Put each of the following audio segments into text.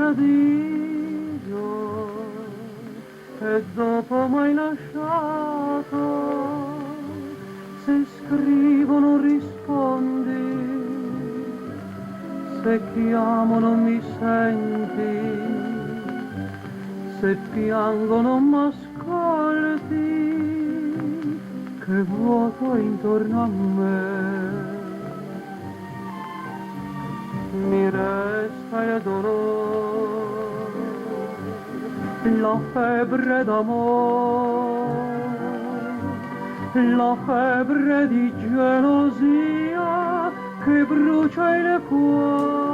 addio e dopo m'hai lasciato, se scrivo non rispondi, se chiamo non mi senti, se piango non m'ascolti, che vuoto intorno a me. Mi resta il dolore, la febbre d'amore, la febbre di gelosia che brucia il cuore.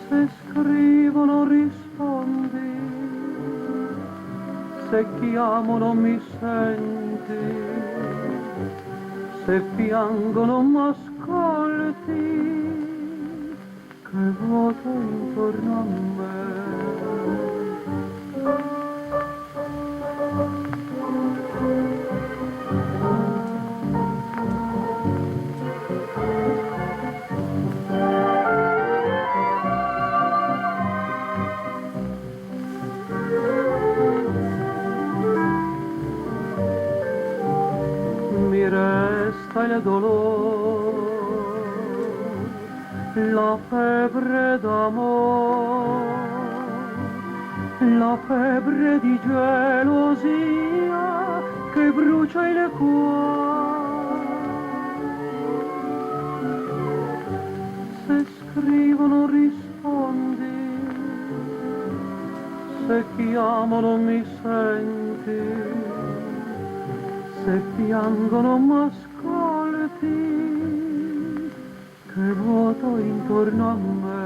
Se scrivo non rispondi, se chiamo non mi senti, se piango non m'ascolti, che vuoto intorno a me. Mi resta il dolore, la febbre d'amore, la febbre di gelosia che brucia il cuore. Se scrivo non rispondi, se chiamo non mi senti, se piango non m'ascolti, che vuoto intorno a me.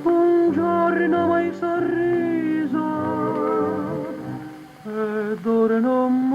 Un giorno m'hai sorriso ed ora non